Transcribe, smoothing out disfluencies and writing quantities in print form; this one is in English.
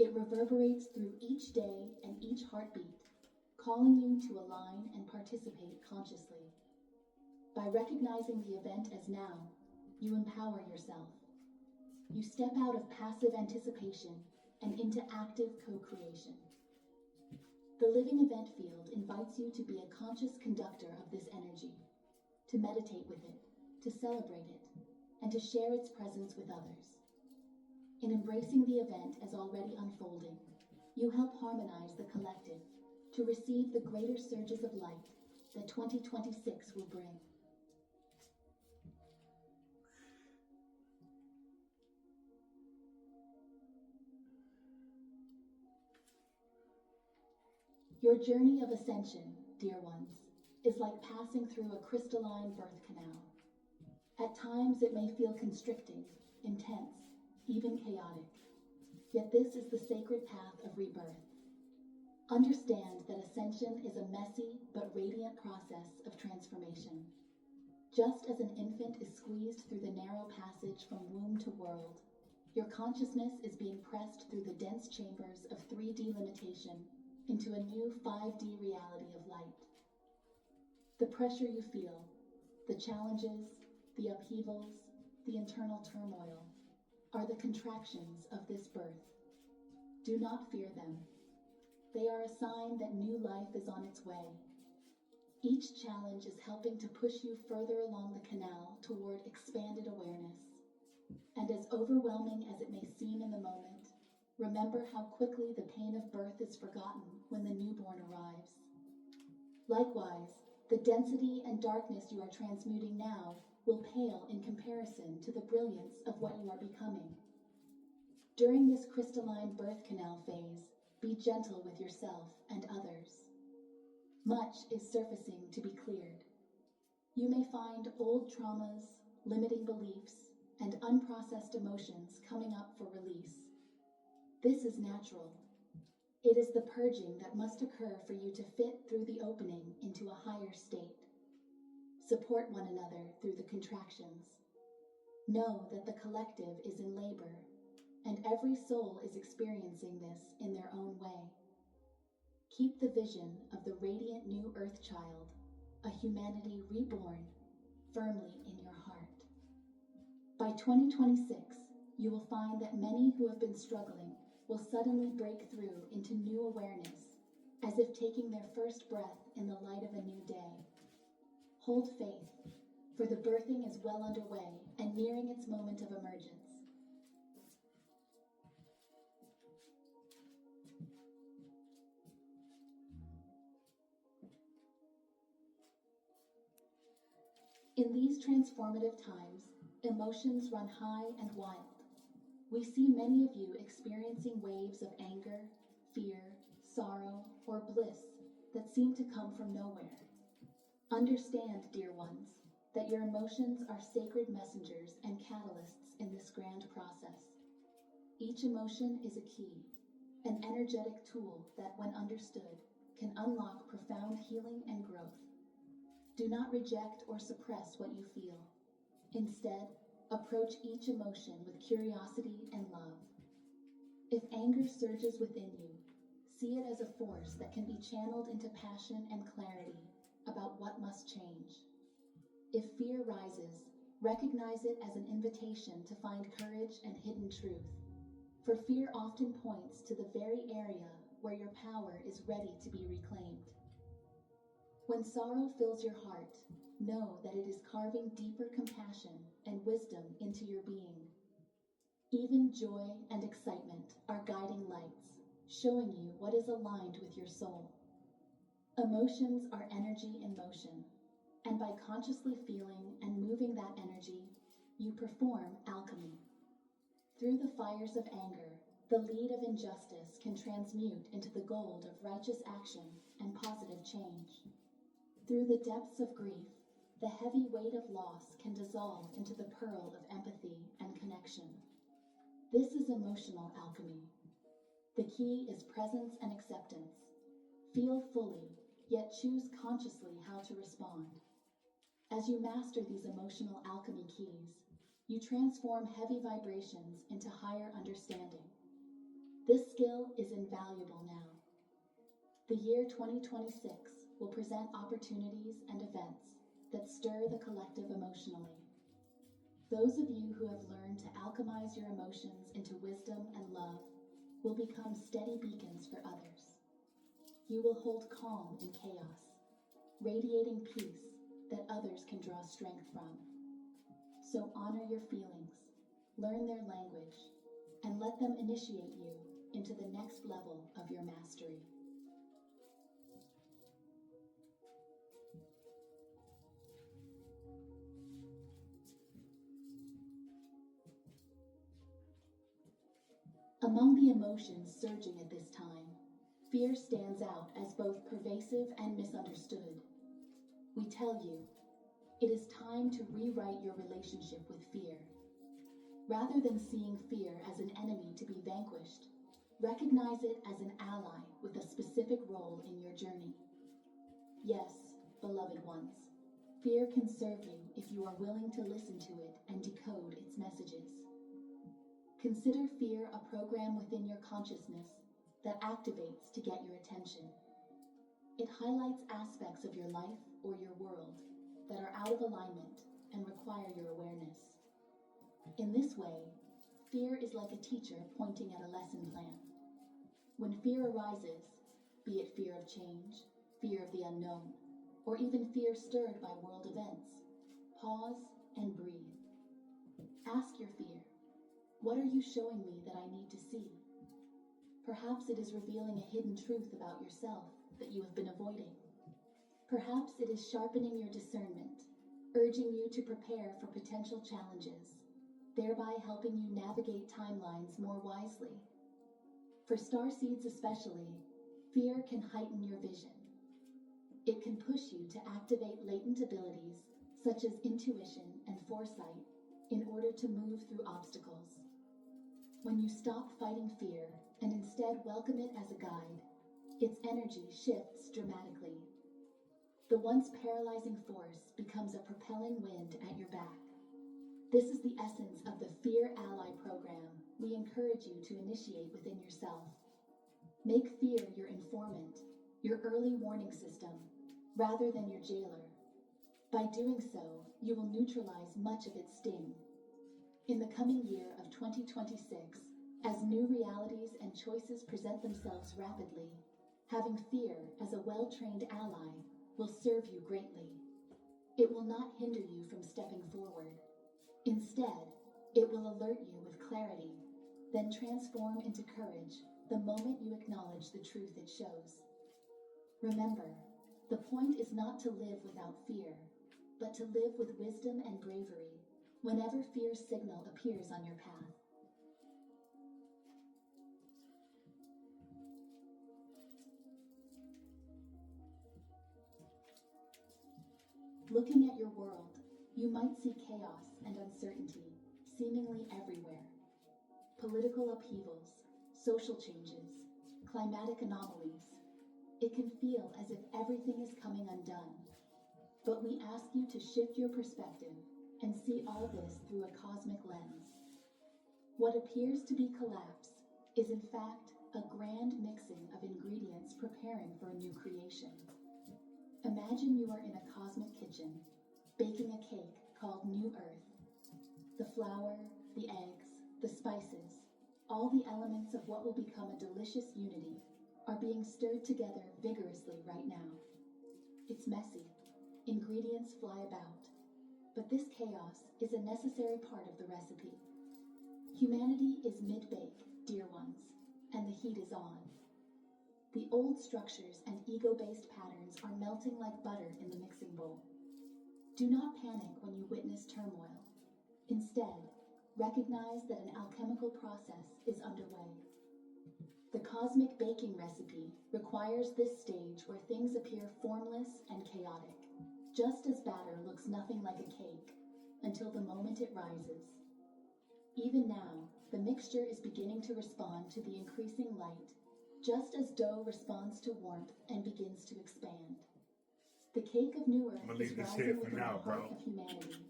It reverberates through each day and each heartbeat, calling you to align and participate consciously. By recognizing the event as now, you empower yourself. You step out of passive anticipation and into active co-creation. The living event field invites you to be a conscious conductor of this energy, to meditate with it, to celebrate it, and to share its presence with others. In embracing the event as already unfolding, you help harmonize the collective to receive the greater surges of light that 2026 will bring. Your journey of ascension, dear ones, is like passing through a crystalline birth canal. At times it may feel constricting, intense, even chaotic. Yet this is the sacred path of rebirth. Understand that ascension is a messy but radiant process of transformation. Just as an infant is squeezed through the narrow passage from womb to world, your consciousness is being pressed through the dense chambers of 3D limitation into a new 5D reality of light. The pressure you feel, the challenges, the upheavals, the internal turmoil, are the contractions of this birth. Do not fear them. They are a sign that new life is on its way. Each challenge is helping to push you further along the canal toward expanded awareness. And as overwhelming as it may seem in the moment, remember how quickly the pain of birth is forgotten when the newborn arrives. Likewise, the density and darkness you are transmuting now will pale in comparison to the brilliance of what you are becoming. During this crystalline birth canal phase, be gentle with yourself and others. Much is surfacing to be cleared. You may find old traumas, limiting beliefs, and unprocessed emotions coming up for release. This is natural. It is the purging that must occur for you to fit through the opening into a higher state. Support one another through the contractions. Know that the collective is in labor, and every soul is experiencing this in their own way. Keep the vision of the radiant new Earth Child, a humanity reborn, firmly in your heart. By 2026, you will find that many who have been struggling will suddenly break through into new awareness, as if taking their first breath in the light of a new day. Hold faith, for the birthing is well underway and nearing its moment of emergence. In these transformative times, emotions run high and wild. We see many of you experiencing waves of anger, fear, sorrow, or bliss that seem to come from nowhere. Understand, dear ones, that your emotions are sacred messengers and catalysts in this grand process. Each emotion is a key, an energetic tool that, when understood, can unlock profound healing and growth. Do not reject or suppress what you feel. Instead, approach each emotion with curiosity and love. If anger surges within you, see it as a force that can be channeled into passion and clarity about what must change. If fear rises, recognize it as an invitation to find courage and hidden truth, for fear often points to the very area where your power is ready to be reclaimed. When sorrow fills your heart, know that it is carving deeper compassion and wisdom into your being. Even joy and excitement are guiding lights, showing you what is aligned with your soul. Emotions are energy in motion, and by consciously feeling and moving that energy, you perform alchemy. Through the fires of anger, the lead of injustice can transmute into the gold of righteous action and positive change. Through the depths of grief, the heavy weight of loss can dissolve into the pearl of empathy and connection. This is emotional alchemy. The key is presence and acceptance. Feel fully, yet choose consciously how to respond. As you master these emotional alchemy keys, you transform heavy vibrations into higher understanding. This skill is invaluable now. The year 2026 will present opportunities and events that stir the collective emotionally. Those of you who have learned to alchemize your emotions into wisdom and love will become steady beacons for others. You will hold calm in chaos, radiating peace that others can draw strength from. So honor your feelings, learn their language, and let them initiate you into the next level of your mastery. Among the emotions surging at this time, fear stands out as both pervasive and misunderstood. We tell you, it is time to rewrite your relationship with fear. Rather than seeing fear as an enemy to be vanquished, recognize it as an ally with a specific role in your journey. Yes, beloved ones, fear can serve you if you are willing to listen to it and decode its messages. Consider fear a program within your consciousness that activates to get your attention. It highlights aspects of your life or your world that are out of alignment and require your awareness. In this way, fear is like a teacher pointing at a lesson plan. When fear arises, be it fear of change, fear of the unknown, or even fear stirred by world events, pause and breathe. Ask your fear, what are you showing me that I need to see? Perhaps it is revealing a hidden truth about yourself that you have been avoiding. Perhaps it is sharpening your discernment, urging you to prepare for potential challenges, thereby helping you navigate timelines more wisely. For starseeds especially, fear can heighten your vision. It can push you to activate latent abilities such as intuition and foresight in order to move through obstacles. When you stop fighting fear and instead welcome it as a guide, its energy shifts dramatically. The once paralyzing force becomes a propelling wind at your back. This is the essence of the Fear Ally program we encourage you to initiate within yourself. Make fear your informant, your early warning system, rather than your jailer. By doing so, you will neutralize much of its sting. In the coming year of 2026, as new realities and choices present themselves rapidly, having fear as a well-trained ally will serve you greatly. It will not hinder you from stepping forward. Instead, it will alert you with clarity, then transform into courage the moment you acknowledge the truth it shows. Remember, the point is not to live without fear, but to live with wisdom and bravery whenever fear's signal appears on your path. Looking at your world, you might see chaos and uncertainty seemingly everywhere. Political upheavals, social changes, climatic anomalies. It can feel as if everything is coming undone. But we ask you to shift your perspective and see all this through a cosmic lens. What appears to be collapse is in fact a grand mixing of ingredients preparing for a new creation. Imagine you are in a cosmic kitchen, baking a cake called New Earth. The flour, the eggs, the spices, all the elements of what will become a delicious unity are being stirred together vigorously right now. It's messy, ingredients fly about, but this chaos is a necessary part of the recipe. Humanity is mid-bake, dear ones, and the heat is on. The old structures and ego-based patterns are melting like butter in the mixing bowl. Do not panic when you witness turmoil. Instead, recognize that an alchemical process is underway. The cosmic baking recipe requires this stage where things appear formless and chaotic, just as batter looks nothing like a cake, until the moment it rises. Even now, the mixture is beginning to respond to the increasing light, just as dough responds to warmth and begins to expand. The cake of New Earth is rising within the heart of humanity,